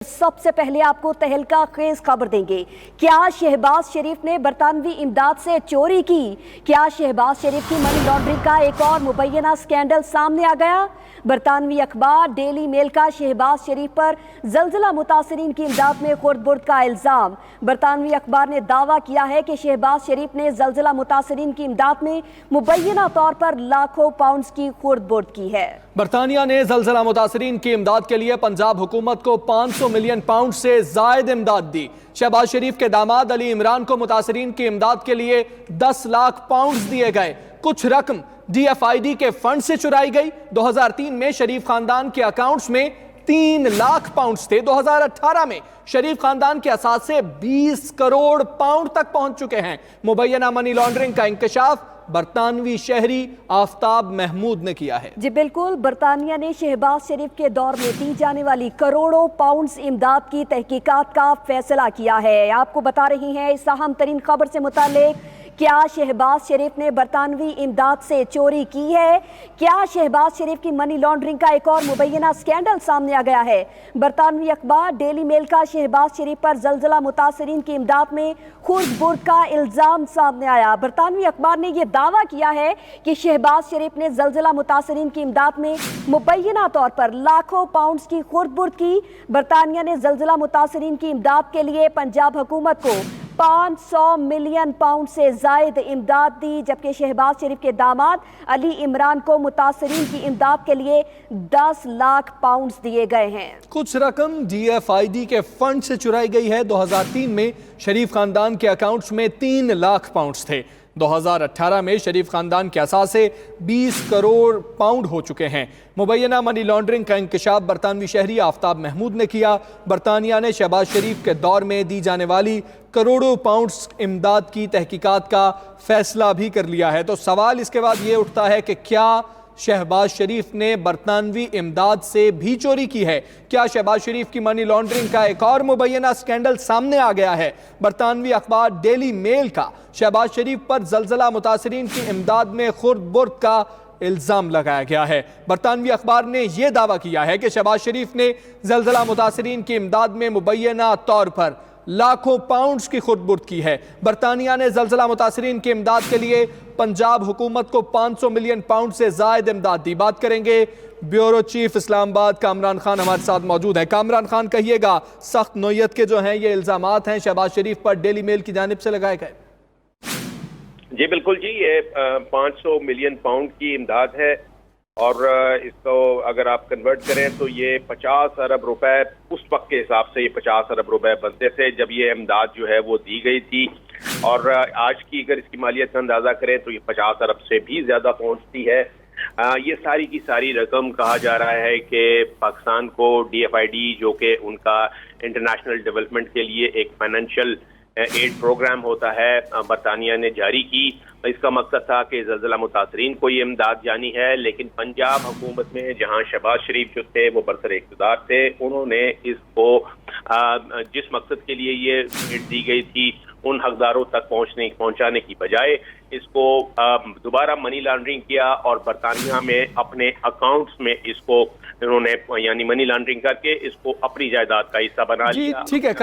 सबसे पहले आपको तहलका खेज खबर देंगे। क्या शहबाज शरीफ ने बरतानवी इमदाद से चोरी की? क्या शहबाज शरीफ की मनी लॉन्ड्रिंग का एक और मुबैना स्कैंडल सामने आ गया? बरतानवी अखबार डेली मेल का शहबाज शरीफ पर जलजिला मुतासरीन की इमदाद में खुर्द-बुर्द का इल्जाम। बरतानवी अखबार ने दावा किया है कि शहबाज शरीफ ने जलजिला मुतासरीन की इमदाद में मुबैना तौर पर लाखों पाउंड्स की खुर्द-बुर्द की है। बरतानिया ने जलजिला मुतासरीन की इमदाद के लिए पंजाब हुकूमत को 500 मिलियन पाउंड से जायद इमदाद दी। शहबाज शरीफ के दामाद अली इमरान को मुतासरीन की इमदाद के लिए 10 लाख पाउंड दिए गए। कुछ रकम DFID के फंड से चुराई गई। 2003 में शरीफ खानदान के अकाउंट्स में 3 लाख पाउंड थे। 2018 में शरीफ खानदान के असासे 20 करोड़ पाउंड तक पहुंच चुके हैं। मुबैना मनी लॉन्ड्रिंग का इंकशाफ बरतानवी शहरी आफ्ताब महमूद ने किया है। जी बिल्कुल, बरतानिया ने शहबाज शरीफ के दौर में दी जाने वाली करोड़ों पाउंड्स इमदाद की तहकीकात का फैसला किया है। आपको बता रही हैं इस अहम तरीन खबर से मुताल्लिक, क्या शहबाज शरीफ ने बरतानवी इमदाद से चोरी की है? क्या शहबाज शरीफ की मनी लॉन्ड्रिंग का एक और मुबैना स्कैंडल सामने आ गया है? बरतानवी अखबार डेली मेल का शहबाज शरीफ पर जलजिला मुतासरीन की इमदाद में खुर्द-बुर्द का इल्जाम सामने आया। बरतानवी अखबार ने यह दावा किया है कि शहबाज शरीफ ने जलजिला मुतासरीन की इमदाद में मुबैना तौर पर लाखों पाउंड्स की खुर्द-बुर्द की। बरतानिया ने जलजिला मुतासरीन की इमदाद के लिए पंजाब हुकूमत को 500 मिलियन पाउंड से जायद इमदाद दी, जबकि शहबाज शरीफ के दामाद अली इमरान को मुतासरीन की इमदाद के लिए 10 लाख पाउंड दिए गए हैं। कुछ रकम DFID के फंड से चुराई गई है। 2003 में शरीफ खानदान के अकाउंट्स में 3 लाख पाउंड थे। 2018 में शरीफ खानदान के असासे 20 करोड़ पाउंड हो चुके हैं। मुबैना मनी लॉन्ड्रिंग का इंकशाफ बरतानवी शहरी आफ्ताब महमूद ने किया। बरतानिया ने शहबाज शरीफ के दौर में दी जाने वाली करोड़ों पाउंड्स इमदाद की तहकीकात का फैसला भी कर लिया है। तो सवाल इसके बाद ये उठता है कि क्या शहबाज शरीफ ने बरतानवी इमदाद से भी चोरी की है? क्या शहबाज शरीफ की मनी लॉन्ड्रिंग का एक और मुबैना स्कैंडल सामने आ गया है? बरतानवी अखबार डेली मेल का शहबाज शरीफ पर जलजिला मुतासरीन की इमदाद में खुर्द-बुर्द का इल्जाम लगाया गया है। बरतानवी अखबार ने यह दावा किया है कि शहबाज शरीफ ने जलजिला मुतासरीन की इमदाद में मुबैना तौर पर लाखों पाउंड्स की खुर्द-बुर्द की है। बरतानिया ने जलजिला मुतासरीन की इमदाद के लिए पंजाब हुकूमत को 500 मिलियन पाउंड से जायद इमदाद दी। बात करेंगे ब्यूरो चीफ इस्लामाबाद कामरान खान हमारे साथ मौजूद है। कामरान खान, कहिएगा, सख्त नौयत के जो हैं ये इल्जामात हैं शहबाज शरीफ पर डेली मेल की जानिब से लगाए गए। जी बिल्कुल जी, ये 500 मिलियन पाउंड की इमदाद है और इसको अगर आप कन्वर्ट करें तो ये 50 अरब रुपए, उस वक्त के हिसाब से ये 50 अरब रुपए बनते थे जब ये इमदाद जो है वो दी गई थी। और आज की अगर इसकी मालियत का अंदाजा करें तो ये 50 अरब से भी ज्यादा पहुंचती है। ये सारी की सारी रकम कहा जा रहा है कि पाकिस्तान को DFID, जो कि उनका इंटरनेशनल डेवलपमेंट के लिए एक फाइनेंशियल एड प्रोग्राम होता है, बरतानिया ने जारी की। इसका मकसद था कि जलजिला मुतासरीन को ये इमदाद जानी है, लेकिन पंजाब हुकूमत में जहां शहबाज शरीफ जो थे वो बरसर इक़्तिदार थे, उन्होंने इसको जिस मकसद के लिए ये एड दी गई थी उन हकदारों तक पहुंचाने की बजाय इसको दोबारा मनी लॉन्ड्रिंग किया और बरतानिया में अपने अकाउंट्स में इसको इन्होंने यानी मनी लॉन्ड्रिंग करके इसको अपनी जायदाद का हिस्सा बना लिया। ठीक है।